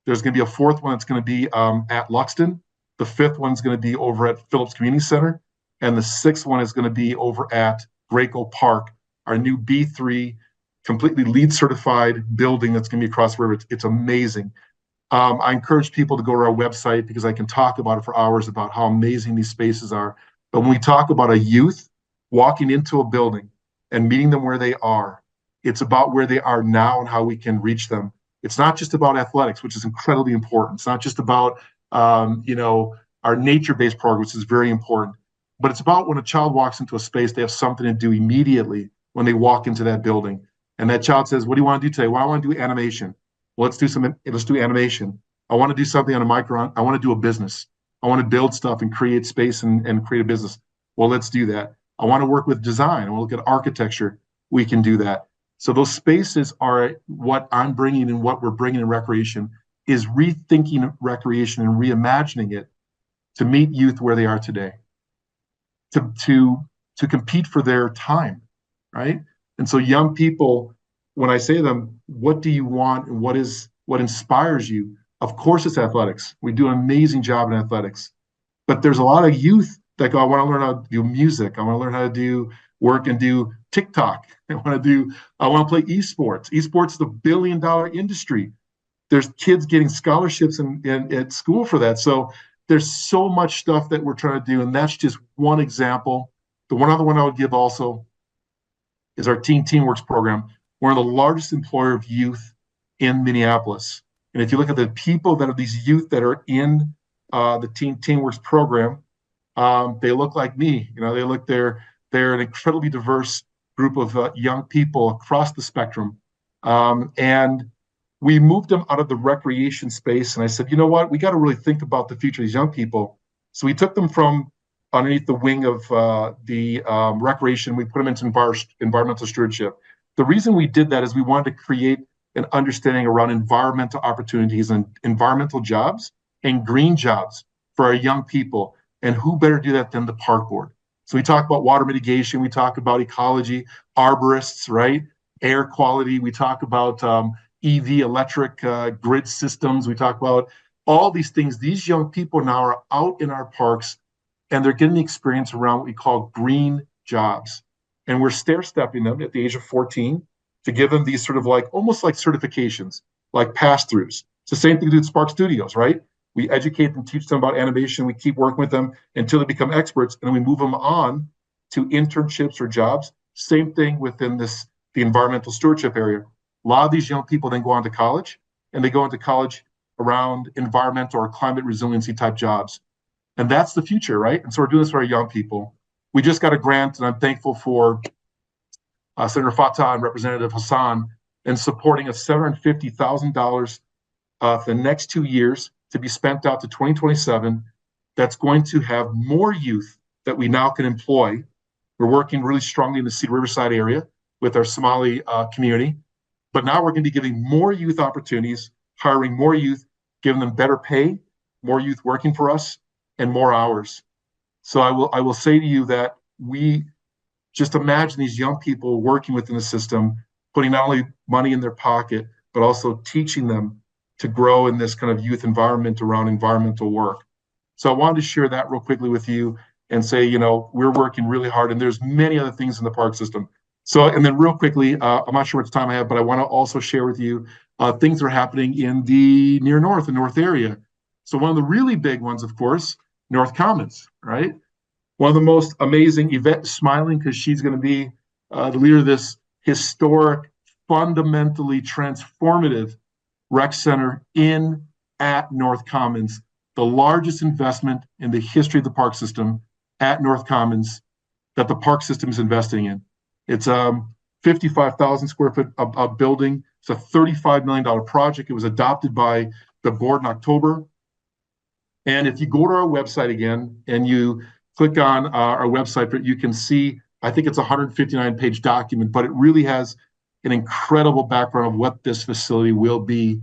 [SPEAKER 5] There's going to be a fourth one that's going to be at Luxton. The fifth one's going to be over at Phillips Community Center. And the sixth one is going to be over at Graco Park, our new B3, completely LEED certified building that's going to be across the river. It's amazing. I encourage people to go to our website because I can talk about it for hours about how amazing these spaces are. But when we talk about a youth walking into a building and meeting them where they are, it's about where they are now and how we can reach them. It's not just about athletics, which is incredibly important. It's not just about our nature-based program, which is very important. But it's about when a child walks into a space, they have something to do immediately when they walk into that building. And that child says, what do you want to do today? Well, I want to do animation. Well, let's do animation. I want to do something on a micro. I want to do a business. I want to build stuff and create space and create a business. Well, let's do that. I want to work with design. I want to look at architecture. We can do that. So those spaces are what I'm bringing and what we're bringing in recreation is rethinking recreation and reimagining it to meet youth where they are today, to compete for their time, right? And so young people, when I say to them, what do you want and what inspires you? Of course it's athletics. We do an amazing job in athletics. But there's a lot of youth that go, I want to learn how to do music. I want to learn how to do work and do TikTok. I want to play esports. Esports is a $1 billion industry. There's kids getting scholarships at school for that. So there's so much stuff that we're trying to do, and that's just one example. The one other one I would give also is our Teen Teamworks program. We're the largest employer of youth in Minneapolis. And if you look at the people that are these youth that are in the Teen Teamworks program, they look like me. They're an incredibly diverse group of young people across the spectrum. And we moved them out of the recreation space. And I said, you know what? We got to really think about the future of these young people. So we took them from underneath the wing of the recreation. We put them into environmental stewardship. The reason we did that is we wanted to create an understanding around environmental opportunities and environmental jobs and green jobs for our young people. And who better do that than the park board? So we talk about water mitigation, we talk about ecology, arborists, right? Air quality, we talk about EV electric grid systems, we talk about all these things. These young people now are out in our parks and they're getting the experience around what we call green jobs. And we're stair-stepping them at the age of 14 to give them these sort of like, almost like certifications, like pass-throughs. It's the same thing we do at Spark Studios, right? We educate them, teach them about animation. We keep working with them until they become experts, and then we move them on to internships or jobs. Same thing within the environmental stewardship area. A lot of these young people then go on to college, and they go into college around environmental or climate resiliency type jobs. And that's the future, right? And so we're doing this for our young people. We just got a grant, and I'm thankful for Senator Fatah and Representative Hassan in supporting us $750,000 for the next 2 years to be spent out to 2027. That's going to have more youth that we now can employ. We're working really strongly in the Cedar Riverside area with our Somali community. But now we're going to be giving more youth opportunities, hiring more youth, giving them better pay, more youth working for us, and more hours. So I will say to you that we just imagine these young people working within the system, putting not only money in their pocket, but also teaching them to grow in this kind of youth environment around environmental work. So I wanted to share that real quickly with you and say, we're working really hard, and there's many other things in the park system. So, and then real quickly, I'm not sure what time I have, but I want to also share with you things that are happening in the near north, the north area. So one of the really big ones, of course, North Commons, right? One of the most amazing, Yvette smiling because she's going to be the leader of this historic, fundamentally transformative rec center at North Commons, the largest investment in the history of the park system at North Commons that the park system is investing in. It's 55,000 square foot of building. It's a $35 million project. It was adopted by the board in October. And if you go to our website again and you click on our website, you can see, I think it's a 159-page document, but it really has an incredible background of what this facility will be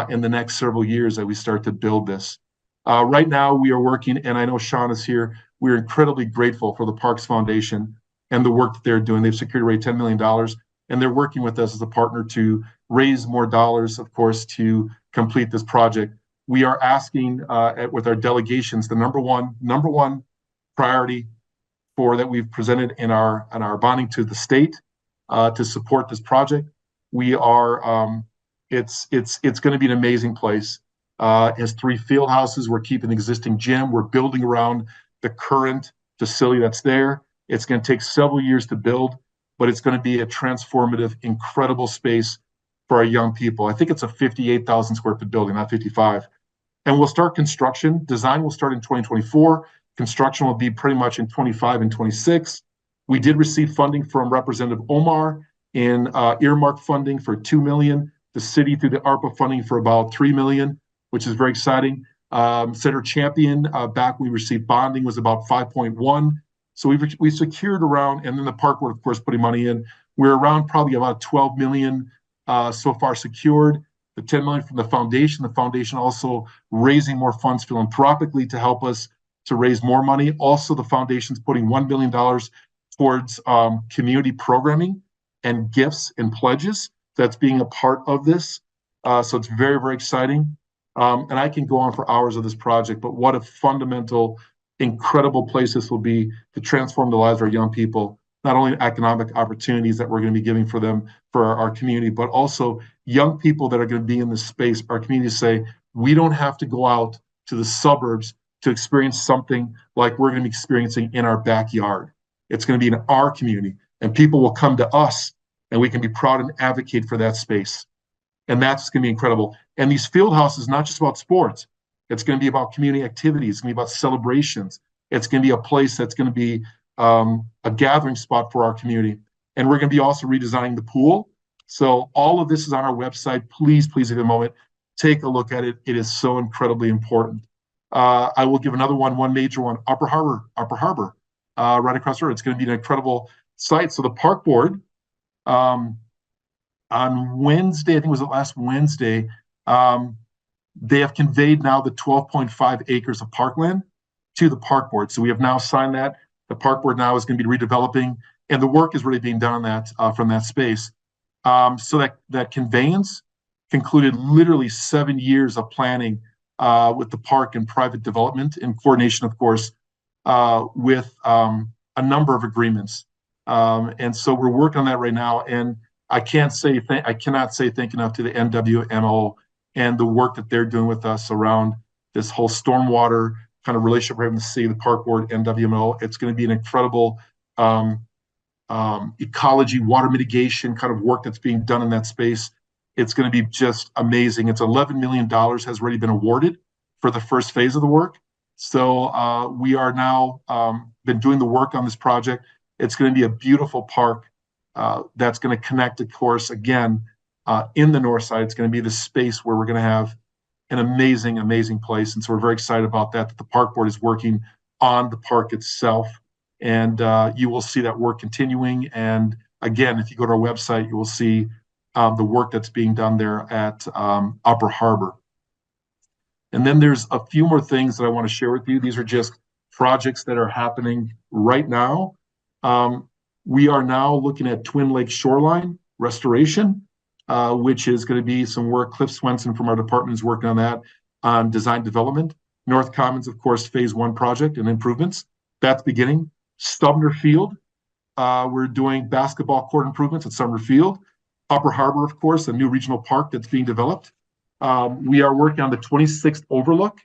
[SPEAKER 5] in the next several years that we start to build this. Right now, we are working, and I know Sean is here, we're incredibly grateful for the Parks Foundation and the work that they're doing. They've secured already $10 million, and they're working with us as a partner to raise more dollars, of course, to complete this project. We are asking with our delegations, the number one priority that we've presented in our bonding to the state to support this project. We are it's going to be an amazing place. It has 3 field houses. We're keeping the existing gym. We're building around the current facility that's there. It's going to take several years to build, but it's going to be a transformative, incredible space for our young people. I think it's a 58,000 square foot building, not 55. And we'll start construction. Design will start in 2024. Construction will be pretty much in 25 and 26. We did receive funding from Representative Omar in earmark funding for $2 million. The city through the ARPA funding for about $3 million, which is very exciting. Senator Champion, back when we received bonding, was about 5.1. So we secured around, and then the park board, of course, putting money in. We're around probably about 12 million so far secured. The 10 million from the foundation also raising more funds philanthropically to help us to raise more money. Also, the foundation's putting $1 billion towards community programming and gifts and pledges. That's being a part of this. So it's very, very exciting. And I can go on for hours of this project, but what a fundamental, incredible place this will be to transform the lives of our young people. Not only economic opportunities that we're going to be giving for them, for our community, but also young people that are going to be in this space. Our communities say, we don't have to go out to the suburbs to experience something like we're going to be experiencing in our backyard. It's going to be in our community, and people will come to us, and we can be proud and advocate for that space. And that's going to be incredible. And these field houses, not just about sports, it's going to be about community activities. It's going to be about celebrations. It's going to be a place that's going to be a gathering spot for our community. And we're going to be also redesigning the pool. So all of this is on our website. Please, if you have a moment, take a look at it. It is so incredibly important. I will give another one major one, Upper Harbor, right across the road. It's going to be an incredible site. So the park board, on Wednesday, I think it was last Wednesday, they have conveyed now the 12.5 acres of parkland to the park board. So we have now signed that. The park board now is going to be redeveloping, and the work is really being done on that from that space. So that conveyance concluded literally 7 years of planning with the park and private development in coordination, of course, with a number of agreements. And so we're working on that right now. And I cannot say thank enough to the NWMO and the work that they're doing with us around this whole stormwater kind of relationship we're having to see the park board, NWMO. It's going to be an incredible ecology, water mitigation kind of work that's being done in that space. It's going to be just amazing. It's $11 million has already been awarded for the first phase of the work. So we are now been doing the work on this project. It's going to be a beautiful park that's going to connect, of course, again, in the north side. It's going to be the space where we're going to have an amazing, amazing place. And so we're very excited about that the park board is working on the park itself. And you will see that work continuing. And again, if you go to our website, you will see the work that's being done there at Upper Harbor. And then there's a few more things that I want to share with you. These are just projects that are happening right now. We are now looking at Twin Lake shoreline restoration, which is going to be some work. Cliff Swenson from our department is working on that, on design development. North Commons, of course, phase 1 project and improvements. That's beginning. Sumner Field, we're doing basketball court improvements at Sumner Field. Upper Harbor, of course, a new regional park that's being developed. We are working on the 26th overlook.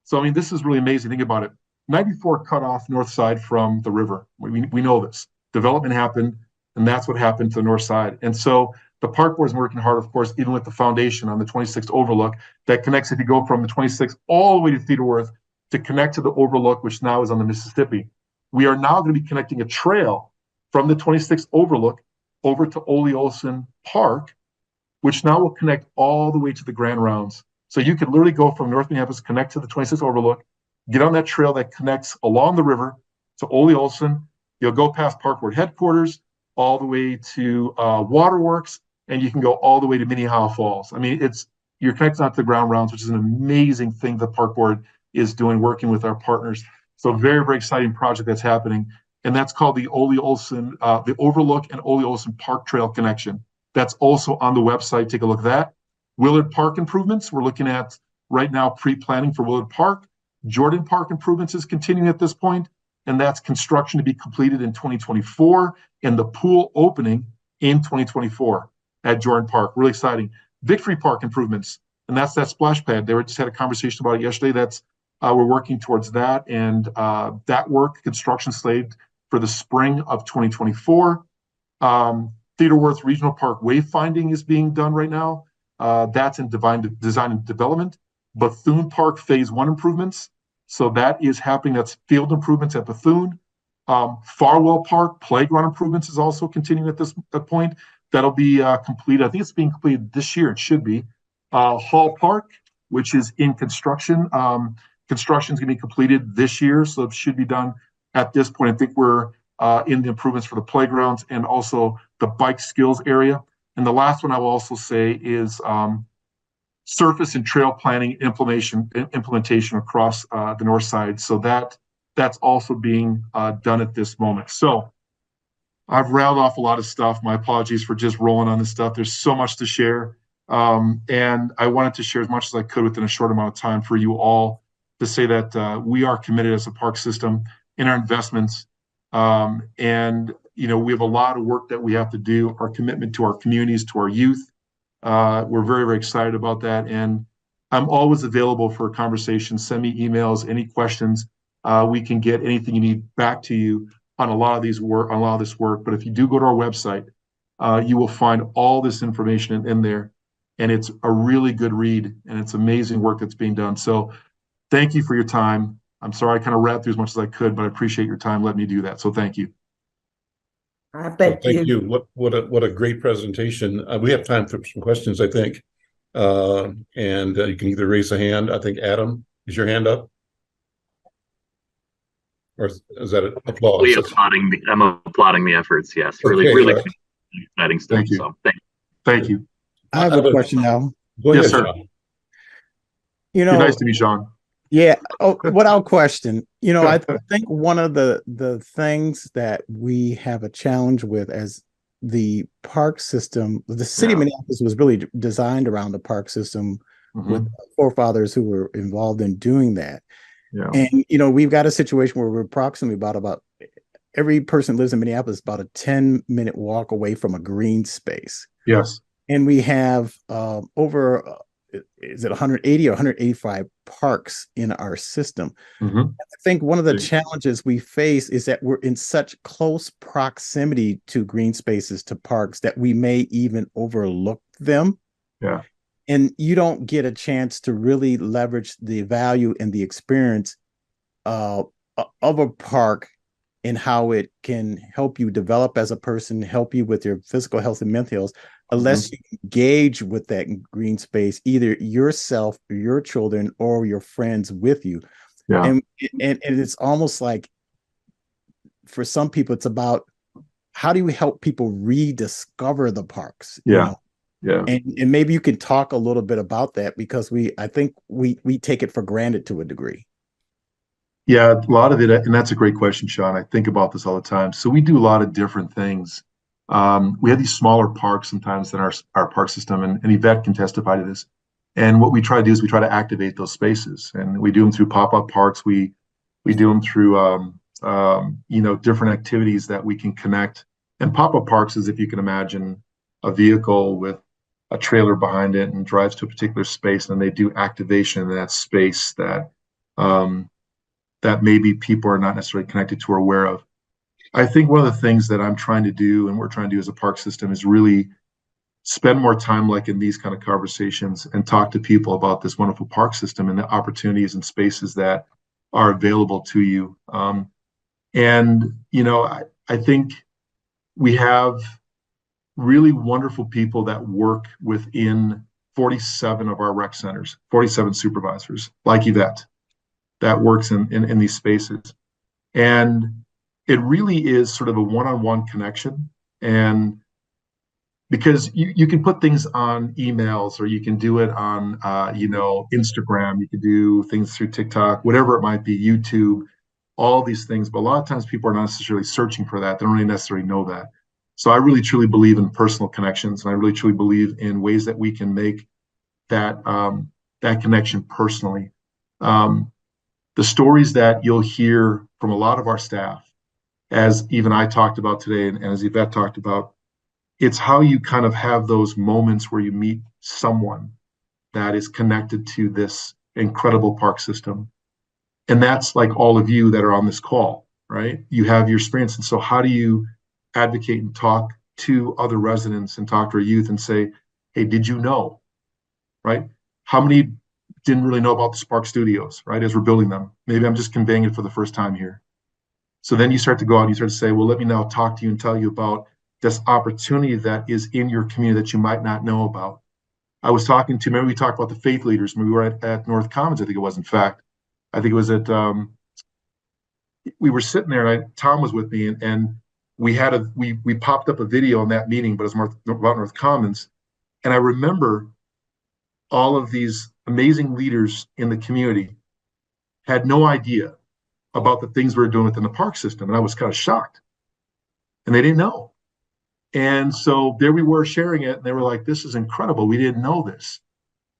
[SPEAKER 5] So, I mean, this is really amazing. Think about it. 94 cut off north side from the river. We know this. Development happened, and that's what happened to the north side. And so the park board is working hard, of course, even with the foundation on the 26th overlook that connects, if you go from the 26th all the way to Theodore to connect to the overlook, which now is on the Mississippi. We are now going to be connecting a trail from the 26th overlook over to Ole Olson Park, which now will connect all the way to the Grand Rounds. So you could literally go from North Minneapolis, connect to the 26th overlook, get on that trail that connects along the river to Ole Olson. You'll go past park board headquarters, all the way to Waterworks, and you can go all the way to Minnehaha Falls. I mean, you're connected out to the Ground Rounds, which is an amazing thing the park board is doing, working with our partners. So very, very exciting project that's happening. And that's called the Ole Olson, the Overlook and Ole Olson Park Trail Connection. That's also on the website. Take a look at that. Willard Park improvements. We're looking at right now pre-planning for Willard Park. Jordan Park improvements is continuing at this point, and that's construction to be completed in 2024 and the pool opening in 2024 at Jordan Park. Really exciting. Victory Park improvements, and that's that splash pad. They just had a conversation about it yesterday. That's we're working towards that, and that work, construction slated for the spring of 2024. Theodore Wirth Regional Park wayfinding is being done right now. That's in design and development. Bethune Park Phase 1 improvements. So that is happening. That's field improvements at Bethune. Farwell Park playground improvements is also continuing at this point. That'll be completed. I think it's being completed this year. It should be. Hall Park, which is in construction. Construction is going to be completed this year, so it should be done at this point. I think we're in the improvements for the playgrounds and also the bike skills area. And the last one I will also say is surface and trail planning implementation across the north side. So that's also being done at this moment. So I've rattled off a lot of stuff. My apologies for just rolling on this stuff. There's so much to share. And I wanted to share as much as I could within a short amount of time for you all to say that we are committed as a park system in our investments. And, you know, we have a lot of work that we have to do, our commitment to our communities, to our youth. We're very, very excited about that. And I'm always available for a conversation. Send me emails, any questions. We can get anything you need back to you on a lot of this work. But if you do go to our website, you will find all this information in there, and it's a really good read, and it's amazing work that's being done. So thank you for your time. I'm sorry I kind of wrapped through as much as I could, but I appreciate your time letting me do that. So thank you.
[SPEAKER 1] Thank you. What a great presentation. We have time for some questions, I think. And you can either raise a hand. I think Adam, is your hand up? Or is that an applause?
[SPEAKER 6] I'm applauding the efforts. Yes, really,
[SPEAKER 1] Okay,
[SPEAKER 6] really exciting stuff.
[SPEAKER 5] Thank you.
[SPEAKER 6] So thank you.
[SPEAKER 5] Thank you.
[SPEAKER 7] I have a question now.
[SPEAKER 1] Go ahead,
[SPEAKER 5] Yes, sir.
[SPEAKER 1] John.
[SPEAKER 7] You
[SPEAKER 5] You're
[SPEAKER 7] know,
[SPEAKER 5] nice to me, Sean.
[SPEAKER 7] yeah. Oh, without question. You know, I think one of the things that we have a challenge with as the park system, the city of Minneapolis was really designed around the park system with forefathers who were involved in doing that.
[SPEAKER 5] Yeah.
[SPEAKER 7] And you know, we've got a situation where we're approximately about every person lives in Minneapolis about a 10-minute walk away from a green space.
[SPEAKER 5] Yes.
[SPEAKER 7] And we have over is it 180 or 185 parks in our system. I think one of the challenges we face is that we're in such close proximity to green spaces, to parks, that we may even overlook them.
[SPEAKER 5] Yeah.
[SPEAKER 7] And you don't get a chance to really leverage the value and the experience of a park and how it can help you develop as a person, help you with your physical health and mental health, unless you engage with that green space, either yourself or your children or your friends with you.
[SPEAKER 5] Yeah.
[SPEAKER 7] And it's almost like, for some people, it's about how do you help people rediscover the parks?
[SPEAKER 5] Yeah.
[SPEAKER 7] You know?
[SPEAKER 5] Yeah.
[SPEAKER 7] And maybe you can talk a little bit about that, because I think we take it for granted to a degree.
[SPEAKER 5] Yeah, a lot of it, and that's a great question, Sean. I think about this all the time. So we do a lot of different things. We have these smaller parks sometimes in our park system, and Yvette can testify to this. And what we try to do is we try to activate those spaces, and we do them through pop-up parks. We do them through different activities that we can connect. And pop-up parks is, if you can imagine, a vehicle with a trailer behind it and drives to a particular space, and they do activation in that space that maybe people are not necessarily connected to or aware of. I think one of the things that I'm trying to do, and we're trying to do as a park system, is really spend more time, like in these kind of conversations, and talk to people about this wonderful park system and the opportunities and spaces that are available to you. I think we have really wonderful people that work within 47 of our rec centers, 47 supervisors, like Yvette, that works in these spaces. And it really is sort of a one-on-one connection. And because you can put things on emails, or you can do it on Instagram, you can do things through TikTok, whatever it might be, YouTube, all these things. But a lot of times people are not necessarily searching for that. They don't really necessarily know that. So I really truly believe in personal connections, and I really truly believe in ways that we can make that connection personally. The stories that you'll hear from a lot of our staff, as even I talked about today, and as Yvette talked about, it's how you kind of have those moments where you meet someone that is connected to this incredible park system. And that's like all of you that are on this call, right? You have your experience. And so how do you advocate and talk to other residents and talk to our youth and say, hey, did you know, right? How many didn't really know about the Spark Studios, right, as we're building them? Maybe I'm just conveying it for the first time here. So then you start to go out and you start to say, well, let me now talk to you and tell you about this opportunity that is in your community that you might not know about. I was talking to, remember we talked about the faith leaders when we were at North Commons, I think it was, in fact. I think it was at, we were sitting there, and Tom was with me, and we popped up a video in that meeting, but it was about North Commons. And I remember all of these amazing leaders in the community had no idea about the things we were doing within the park system. And I was kind of shocked. And they didn't know. And so there we were sharing it, and they were like, this is incredible. We didn't know this.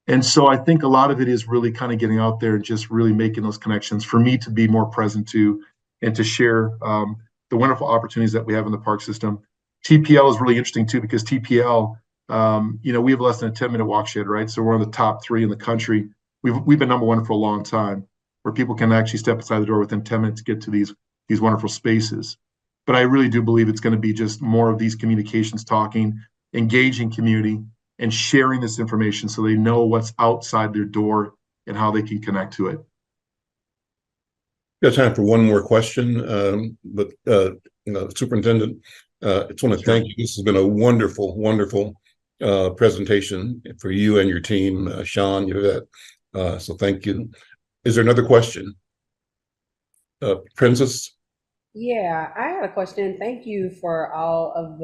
[SPEAKER 5] And so I think a lot of it is really kind of getting out there and just really making those connections for me to be more present to, and to share the wonderful opportunities that we have in the park system. TPL is really interesting too, because TPL, we have less than a 10-minute walk shed, right? So we're on the top 3 in the country we've been number one for a long time, where people can actually step outside the door within 10 minutes to get to these wonderful spaces. But I really do believe it's going to be just more of these communications, talking, engaging community, and sharing this information so they know what's outside their door and how they can connect to it.
[SPEAKER 1] Got time for one more question, but Superintendent, I just want to thank you. This has been a wonderful, wonderful presentation for you and your team, Sean, so thank you. Is there another question? Princess?
[SPEAKER 8] Yeah, I had a question. Thank you for all of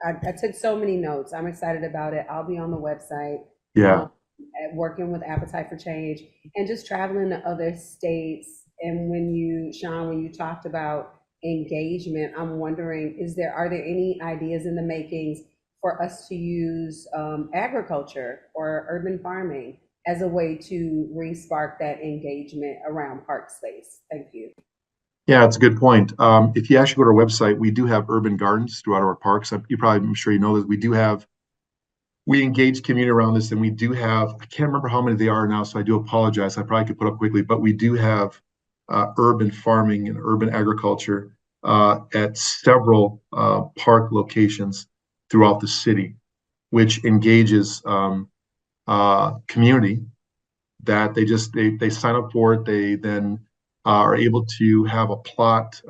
[SPEAKER 8] I took so many notes. I'm excited about it. I'll be on the website.
[SPEAKER 5] Yeah.
[SPEAKER 8] Working with Appetite for Change and just traveling to other states. And Sean, when you talked about engagement, I'm wondering, are there any ideas in the makings for us to use agriculture or urban farming as a way to re-spark that engagement around park space? Thank you.
[SPEAKER 5] Yeah, it's a good point. If you actually go to our website, we do have urban gardens throughout our parks. I'm sure you know this. We engage community around this, and we do have, I can't remember how many they are now, so I do apologize. I probably could put up quickly, but we do have urban farming and urban agriculture at several park locations throughout the city, which engages community that they sign up for it. They then are able to have a plot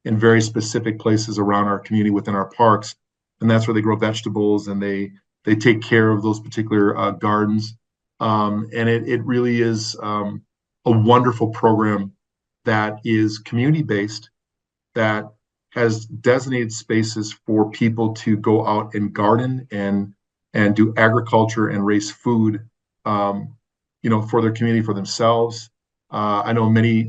[SPEAKER 5] in very specific places around our community within our parks, and that's where they grow vegetables and they take care of those particular gardens. And it really is a wonderful program that is community-based, that has designated spaces for people to go out and garden and do agriculture and raise food, for their community, for themselves. I know many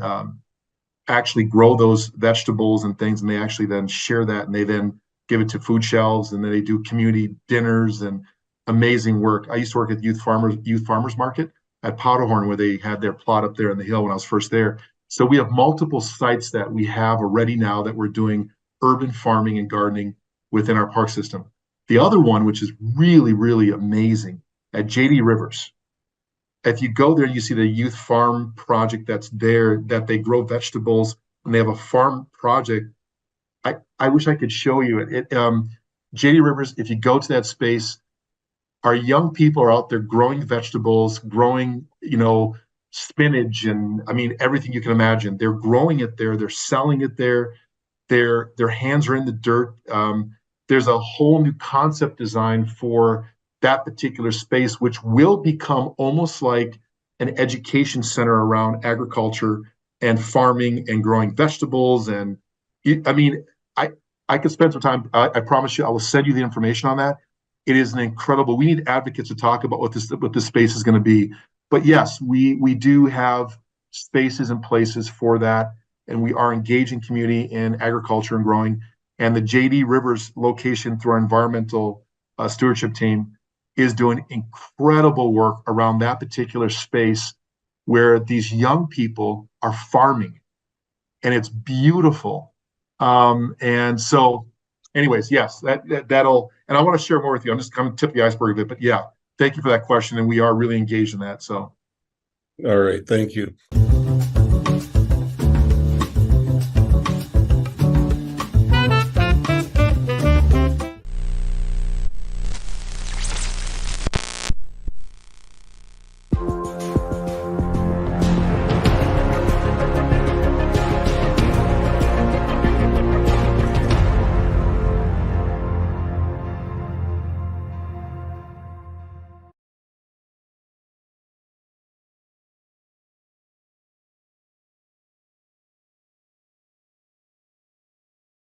[SPEAKER 5] actually grow those vegetables and things, and they actually then share that, and they then give it to food shelves, and then they do community dinners and amazing work. I used to work at Youth Farmers Market at Powderhorn, where they had their plot up there in the hill when I was first there. So we have multiple sites that we have already now that we're doing urban farming and gardening within our park system. The other one, which is really, really amazing, at JD Rivers. If you go there and you see the youth farm project that's there, that they grow vegetables and they have a farm project. I wish I could show you it. JD Rivers, if you go to that space, our young people are out there growing vegetables, growing, spinach, and everything you can imagine. They're growing it there. They're selling it there. Their hands are in the dirt. There's a whole new concept design for that particular space, which will become almost like an education center around agriculture and farming and growing vegetables. And I could spend some time. I promise you, I will send you the information on that. It is an incredible. We need advocates to talk about what this space is going to be. But yes, we do have spaces and places for that, and we are engaging community in agriculture and growing. And the JD Rivers location through our environmental stewardship team is doing incredible work around that particular space where these young people are farming, and it's beautiful. And so anyways, yes, that'll, and I want to share more with you. I'm just kind of tip the iceberg a bit, but yeah, thank you for that question. And we are really engaged in that. So.
[SPEAKER 1] All right. Thank you.